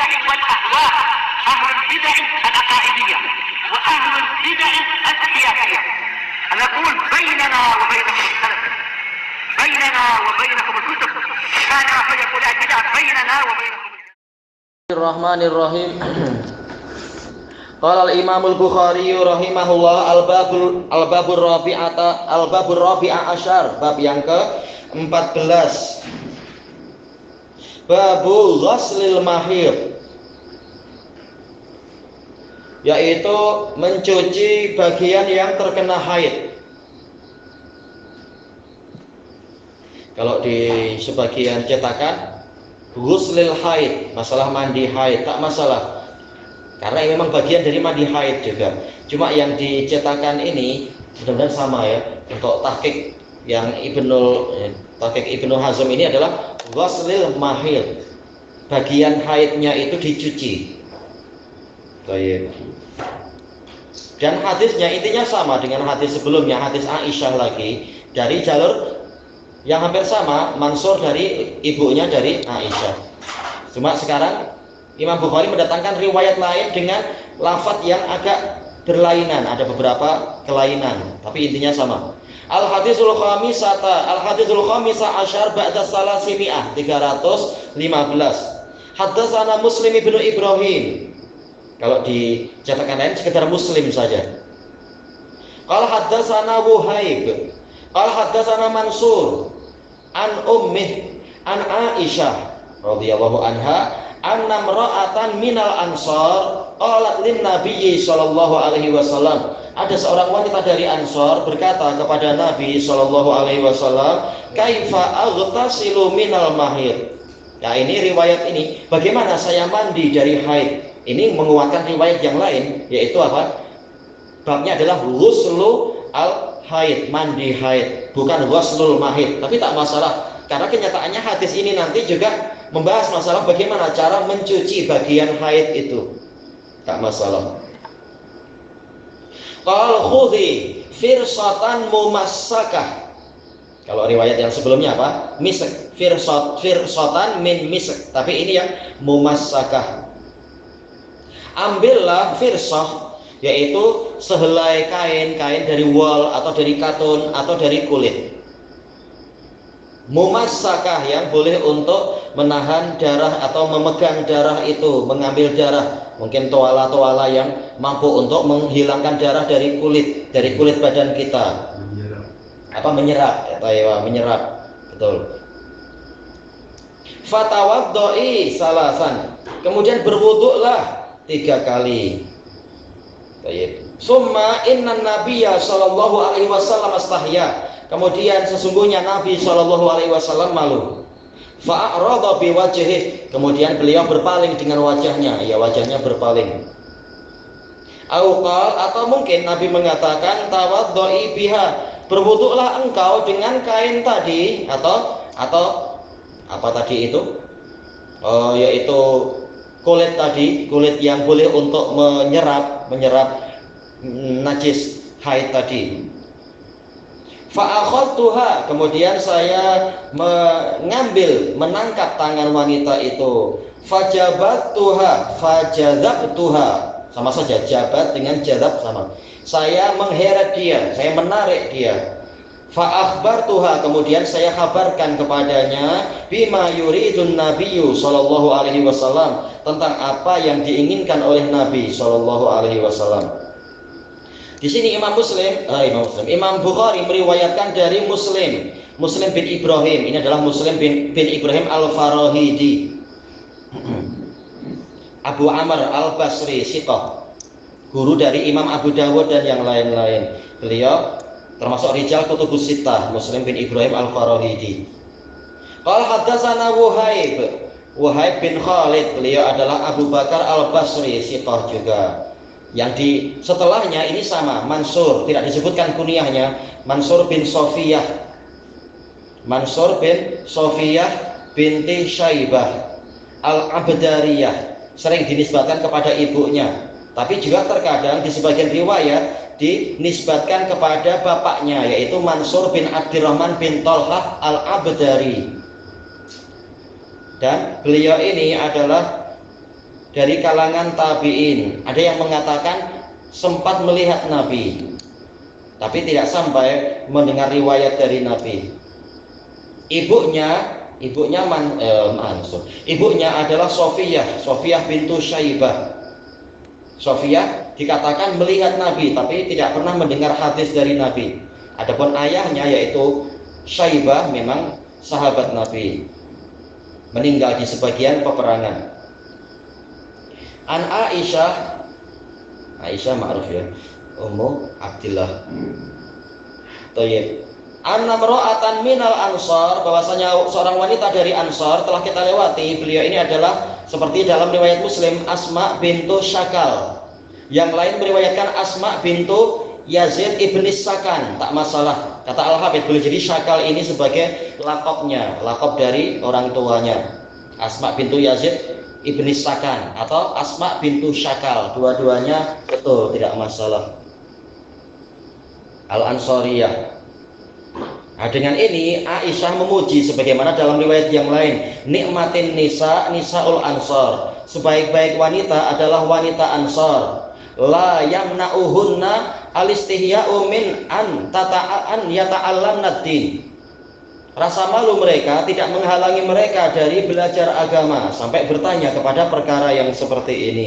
البدع والأهواء، أهل البدع العقائدية وأهل البدع السياسية. نقول بيننا وبينكم السلف، بيننا وبينكم الكتب، كان فيقول البدع بيننا وبينكم. Bismillahirrahmanirrahim. Qala al-Imam al-Bukhari rahimahullah al-babur rabi'a asyar, bab yang ke-14. Babu ghuslil mahid, yaitu mencuci bagian yang terkena haid. Kalau di sebagian cetakan ghuslil haid, masalah mandi haid, tak masalah, karena ini memang bagian dari mandi haid juga. Cuma yang dicetakan ini mudah-mudahan sama ya. Untuk tahqiq yang tahqiq Ibnu Hazm ini adalah ghuslil mahid, bagian haidnya itu dicuci. Baik. Dan hadisnya intinya sama dengan hadis sebelumnya, hadis Aisyah lagi, dari jalur yang hampir sama, Mansur dari ibunya dari Aisyah. Cuma sekarang Imam Bukhari mendatangkan riwayat lain dengan lafadz yang agak berlainan, ada beberapa kelainan, tapi intinya sama. Al-haditsul khamisah asyar ba'da salasimi'ah, 315. Haddatsana Muslim ibnu Ibrahim. Kalau di cetakan lain sekedar Muslim saja. Qala haddatsana Wuhaib. Qala haddatsana Mansur an ummih an Aisyah radhiyallahu anha anna imra'atan minal ansar qalat lin nabiyyi sallallahu alaihi wasallam. Ada seorang wanita dari Ansar berkata kepada Nabi sallallahu alaihi wasallam, kaifa aghtasilu minal mahid. Ya, ini riwayat ini, bagaimana saya mandi dari haid. Ini menguatkan riwayat yang lain, yaitu apa? Babnya adalah ghuslu al haid, mandi haid, bukan ghuslul mahid. Tapi tak masalah, karena kenyataannya hadis ini nanti juga membahas masalah bagaimana cara mencuci bagian haid itu. Tak masalah. Qal khudhi firsatan mumassakah. Kalau riwayat yang sebelumnya apa? Misk, firsatan min misk. Tapi ini yang mumassakah. Ambillah firsah, yaitu sehelai kain dari wol atau dari katun atau dari kulit. Mumassakah yang boleh untuk menahan darah atau memegang darah itu, mengambil darah. Mungkin toala yang mampu untuk menghilangkan darah dari kulit badan kita. Menyerap. Menyerap. Betul. Fatawaddoi salasan. Kemudian berwuduklah 3 kali. Baik. Summa inna nabiyya sallallahu alaihi wasallam astahya. Kemudian sesungguhnya Nabi sallallahu alaihi wasallam malu. Fa'arada biwajhihi, kemudian beliau berpaling dengan wajahnya, ya wajahnya berpaling. Atau mungkin Nabi mengatakan tawaddoi biha, berwuduklah engkau dengan kain tadi atau apa tadi itu? Yaitu kulit tadi, kulit yang boleh untuk menyerap najis haid tadi. Fa'akhadtuha, kemudian saya menangkap tangan wanita itu. Fajabatuha, sama saja, jabat dengan jadab sama. Saya mengheret dia, saya menarik dia. Fa'akhbartuha, kemudian saya kabarkan kepadanya bima yuridun nabiyyu sallallahu alaihi wasallam, tentang apa yang diinginkan oleh Nabi sallallahu alaihi wasallam. Di sini Imam Bukhari meriwayatkan dari Muslim bin Ibrahim. Ini adalah Muslim bin Ibrahim al-Farahidi, Abu Amr al-Basri Siqah, guru dari Imam Abu Dawud dan yang lain-lain. Beliau termasuk rijal kutubus sittah, Muslim bin Ibrahim al-Farahidi. Qala haddatsana Wuhaib bin Khalid, beliau adalah Abu Bakar al-Basri Siqah juga. Yang di setelahnya ini sama, Mansur, tidak disebutkan kunyahnya, Mansur bin Sofiyah binti Syaibah al-Abdariyah, sering dinisbatkan kepada ibunya, tapi juga terkadang di sebagian riwayat dinisbatkan kepada bapaknya, yaitu Mansur bin Abdurrahman bin Tolhah al-Abdari. Dan beliau ini adalah dari kalangan tabi'in. Ada yang mengatakan sempat melihat Nabi, tapi tidak sampai mendengar riwayat dari Nabi. Ibunya adalah Sofiyah bintu Syaibah. Sofiyah dikatakan melihat Nabi, tapi tidak pernah mendengar hadis dari Nabi. Adapun ayahnya yaitu Syaibah memang sahabat Nabi, meninggal di sebagian peperangan. An Aisyah ma'ruf ya, Ummu Abdillah. Thayyib. Anna mar'atan minal ansar, bahwasanya seorang wanita dari Ansar telah kita lewati. Beliau ini adalah seperti dalam riwayat Muslim Asma bintu Syakal. Yang lain meriwayatkan Asma bintu Yazid ibn Sakan, tak masalah. Kata Al-Hafidz, boleh jadi Syakal ini sebagai lakop dari orang tuanya. Asma bintu Yazid ibn Sakan atau Asma bintu Syakal, dua-duanya betul, tidak masalah. Al-Ansariyah. Nah, dengan ini Aisyah memuji sebagaimana dalam riwayat yang lain, nikmatin nisaul ansar, sebaik-baik wanita adalah wanita Ansar. La yamna'uhunna alistihya'u min an yata'allamna din. Rasa malu mereka tidak menghalangi mereka dari belajar agama, sampai bertanya kepada perkara yang seperti ini,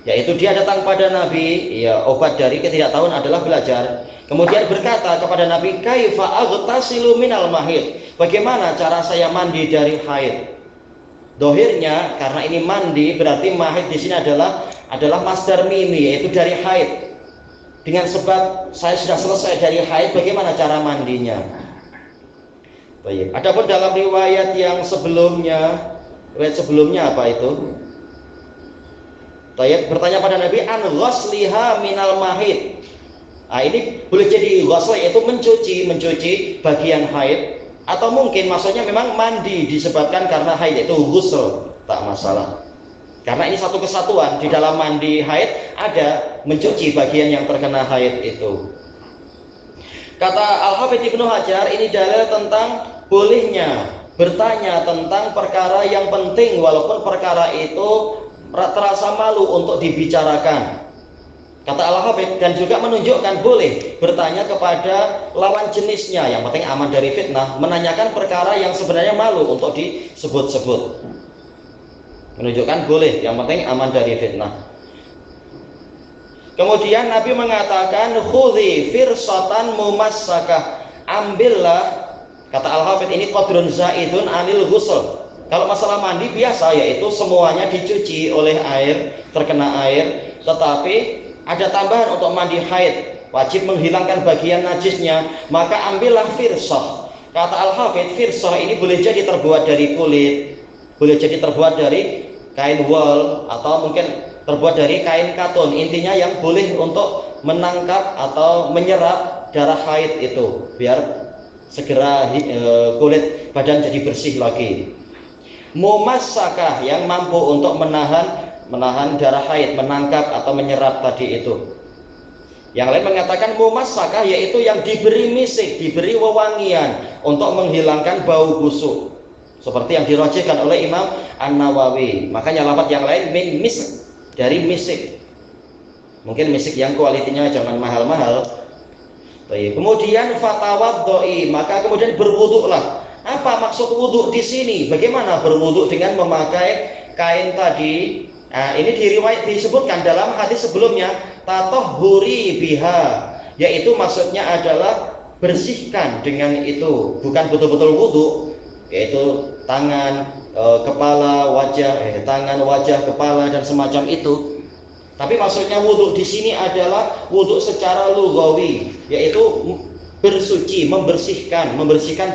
yaitu dia datang pada Nabi, ya obat dari ketidaktahuan adalah belajar. Kemudian berkata kepada Nabi, kaifa aghtasilu minal mahid, bagaimana cara saya mandi dari haid? Dohirnya karena ini mandi berarti mahid di sini adalah masdar mimi, yaitu dari haid. Dengan sebab saya sudah selesai dari haid, bagaimana cara mandinya? Baik. Adapun dalam riwayat yang sebelumnya apa itu? Tayyib bertanya pada Nabi, an ghasliha minal mahid. Nah, ini boleh jadi ghusl, yaitu mencuci bagian haid, atau mungkin maksudnya memang mandi disebabkan karena haid, yaitu ghusl, tak masalah. Karena ini satu kesatuan, di dalam mandi haid ada mencuci bagian yang terkena haid itu. Kata Al-Hafidz Ibnu Hajar, ini dalil tentang bolehnya bertanya tentang perkara yang penting walaupun perkara itu terasa malu untuk dibicarakan. Kata Al-Hafidz, dan juga menunjukkan boleh bertanya kepada lawan jenisnya, yang penting aman dari fitnah, menanyakan perkara yang sebenarnya malu untuk disebut-sebut. Menunjukkan boleh, yang penting aman dari fitnah. Kemudian Nabi mengatakan, khudhi firsatan mumassakah, ambillah, kata Al-Hafidz ini qadrun zaidun anil ghusl. Kalau masalah mandi biasa, yaitu semuanya dicuci oleh air, terkena air, tetapi ada tambahan untuk mandi haid, wajib menghilangkan bagian najisnya, maka ambillah firsah. Kata Al-Hafidz, firsah ini boleh jadi terbuat dari kulit, boleh jadi terbuat dari kain wol, atau mungkin terbuat dari kain katun. Intinya yang boleh untuk menangkap atau menyerap darah haid itu, biar segera kulit badan jadi bersih lagi. Mumassakah, yang mampu untuk menahan darah haid, menangkap atau menyerap tadi itu. Yang lain mengatakan mumassakah, yaitu yang diberi misik, diberi wewangian untuk menghilangkan bau busuk, seperti yang dirajihkan oleh Imam An-Nawawi. Makanya lafaz yang lain min misk, dari misik. Mungkin misik yang kualitinya jangan mahal-mahal. Kemudian fatawaddoi, maka kemudian berwuduklah. Apa maksud wuduk di sini? Bagaimana berwuduk dengan memakai kain tadi? Nah, ini disebutkan dalam hadis sebelumnya, tatahhuri biha, yaitu maksudnya adalah bersihkan dengan itu, bukan betul-betul wuduk, yaitu tangan, kepala, wajah, tangan, wajah, kepala dan semacam itu. Tapi maksudnya wuduk di sini adalah wuduk secara lughawi, yaitu bersuci, membersihkan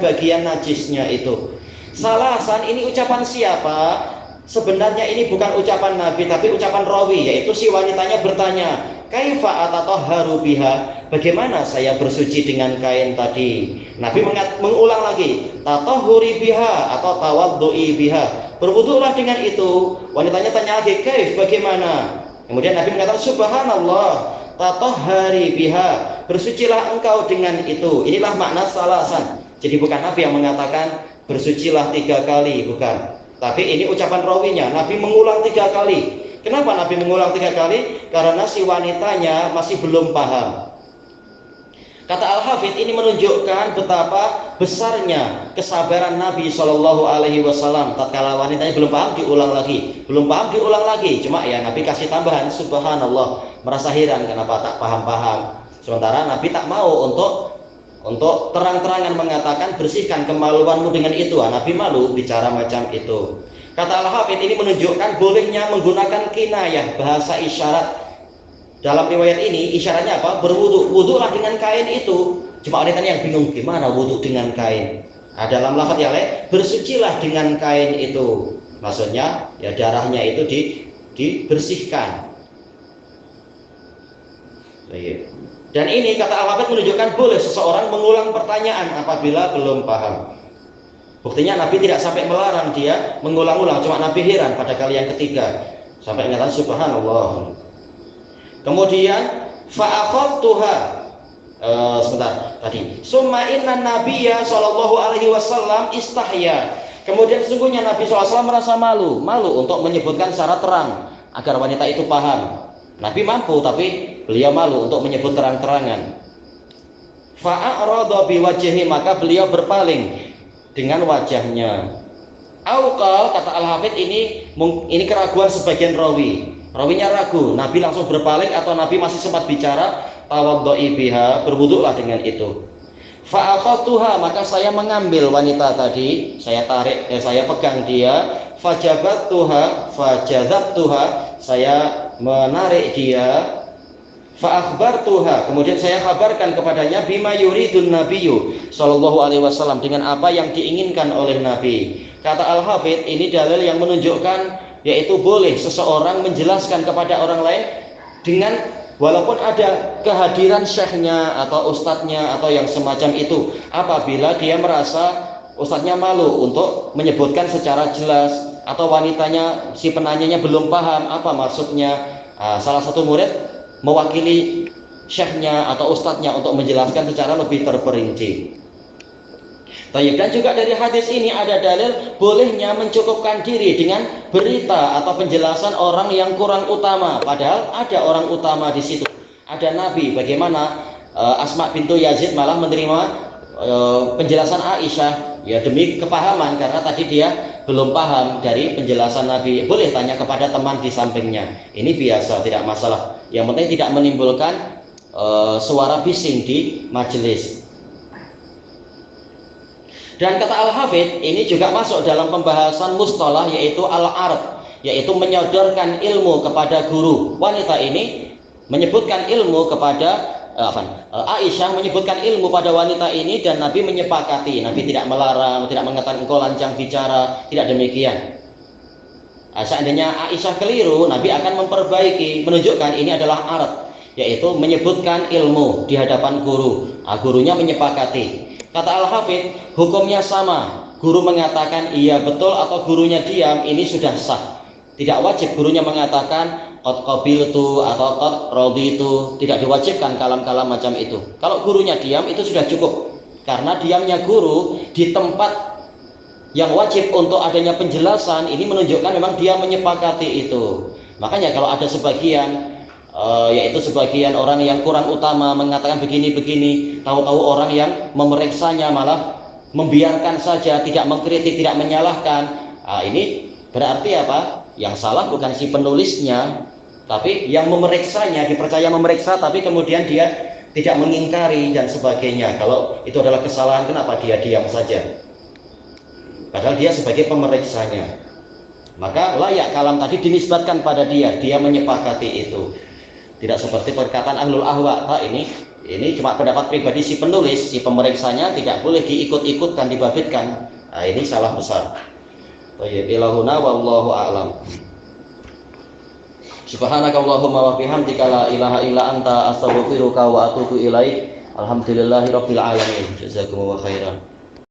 bagian najisnya itu. Salasan, ini ucapan siapa? Sebenarnya ini bukan ucapan Nabi, tapi ucapan rawi, yaitu si wanitanya bertanya, kaifa atatahharu biha, bagaimana saya bersuci dengan kain tadi? Nabi mengulang lagi, tatahhuri biha atau tawaddu'i biha, berwuduklah dengan itu. Wanitanya tanya lagi, kaif, bagaimana? Kemudian Nabi mengatakan, subhanallah, tatahhari biha, bersucilah engkau dengan itu. Inilah makna salasan. Jadi bukan Nabi yang mengatakan bersucilah 3 kali, bukan. Tapi ini ucapan rawinya, Nabi mengulang 3 kali. Kenapa Nabi mengulang 3 kali? Karena si wanitanya masih belum paham. Kata Al-Hafidz, ini menunjukkan betapa besarnya kesabaran Nabi Shallallahu Alaihi Wasallam. Tatkala wanitanya belum paham, diulang lagi, belum paham, diulang lagi. Cuma ya Nabi kasih tambahan, subhanallah, merasa heran kenapa tak paham-paham. Sementara Nabi tak mau untuk terang-terangan mengatakan bersihkan kemaluanmu dengan itu. Nabi malu bicara macam itu. Kata Al-Hafidz, ini menunjukkan bolehnya menggunakan kinayah, bahasa isyarat. Dalam riwayat ini isyaratnya apa? Berwudu. Wudulah dengan kain itu. Cuma orang yang bingung gimana wudu dengan kain. Dalam lafaz yang lain, bersucilah dengan kain itu. Maksudnya ya darahnya itu dibersihkan. Dan ini kata Al-Hafidz menunjukkan boleh seseorang mengulang pertanyaan apabila belum paham. Buktinya Nabi tidak sampai melarang dia mengulang-ulang. Cuma Nabi heran pada kali yang ketiga sampai mengatakan subhanallah. Kemudian fa'akhadtuha sebentar tadi. Summa inna nabiyya sallallahu alaihi wasallam istahya. Kemudian sesungguhnya Nabi SAW merasa malu untuk menyebutkan secara terang agar wanita itu paham. Nabi mampu tapi beliau malu untuk menyebut terang-terangan. Fa'arada biwajhihi, maka beliau berpaling dengan wajahnya. Auqal, kata Al-Hafidz, ini keraguan sebagian rawi. Rawinya ragu, Nabi langsung berpaling atau Nabi masih sempat bicara, tawaddu'i biha, berwuduklah dengan itu. Fa'akhadtuha, maka saya mengambil wanita tadi, saya pegang dia, fajadzabtuha, saya menarik dia, fa'akhbartuha, kemudian saya kabarkan kepadanya bima yuridun nabiyyu sallallahu alaihi wasallam, dengan apa yang diinginkan oleh Nabi. Kata Al-Hafidz, ini dalil yang menunjukkan yaitu boleh seseorang menjelaskan kepada orang lain dengan walaupun ada kehadiran syekhnya atau ustadznya atau yang semacam itu, apabila dia merasa ustadznya malu untuk menyebutkan secara jelas atau wanitanya si penanyanya belum paham apa maksudnya. Salah satu murid mewakili syekhnya atau ustadznya untuk menjelaskan secara lebih terperinci. Dan juga dari hadis ini ada dalil bolehnya mencukupkan diri dengan berita atau penjelasan orang yang kurang utama. Padahal ada orang utama di situ. Ada Nabi. Bagaimana Asma bintu Yazid malah menerima penjelasan Aisyah ya demi kepahaman, karena tadi dia belum paham dari penjelasan Nabi. Boleh tanya kepada teman di sampingnya. Ini biasa, tidak masalah. Yang penting tidak menimbulkan suara bising di majelis. Dan kata Al-Hafidz, ini juga masuk dalam pembahasan mustalah, yaitu al-ard, yaitu menyodorkan ilmu kepada guru. Wanita ini menyebutkan ilmu kepada Aisyah menyebutkan ilmu pada wanita ini, dan Nabi menyepakati. Nabi tidak melarang, tidak mengatakan engkau lancang bicara, tidak demikian. Seandainya Aisyah keliru, Nabi akan memperbaiki, menunjukkan ini adalah ard, yaitu menyebutkan ilmu di hadapan guru. Gurunya menyepakati. Kata Al-Hafidz, hukumnya sama. Guru mengatakan iya betul atau gurunya diam, ini sudah sah. Tidak wajib gurunya mengatakan qad qabiltu atau qad raditu. Tidak diwajibkan kalam-kalam macam itu. Kalau gurunya diam itu sudah cukup. Karena diamnya guru di tempat yang wajib untuk adanya penjelasan, ini menunjukkan memang dia menyepakati itu. Makanya kalau ada sebagian yaitu sebagian orang yang kurang utama mengatakan begini-begini, tahu-tahu orang yang memeriksanya malah membiarkan saja, tidak mengkritik, tidak menyalahkan. Ini berarti apa? Yang salah bukan si penulisnya, tapi yang memeriksanya, dipercaya memeriksa tapi kemudian dia tidak mengingkari dan sebagainya. Kalau itu adalah kesalahan, kenapa dia diam saja? Padahal dia sebagai pemeriksanya. Maka layak kalam tadi dinisbatkan pada dia menyepakati itu. Tidak seperti perkataan ahlul ahwa, ini cuma pendapat pribadi si penulis, si pemeriksanya tidak boleh diikut-ikutkan, dibabitkan. Ini salah besar. Ilahuna wallahu a'lam. Subhanakallahumma wa bihamdika la ilaha illa anta astaghfiruka wa atubu ilaik. Alhamdulillahirabbil alamin. Jazakumullahu khairan.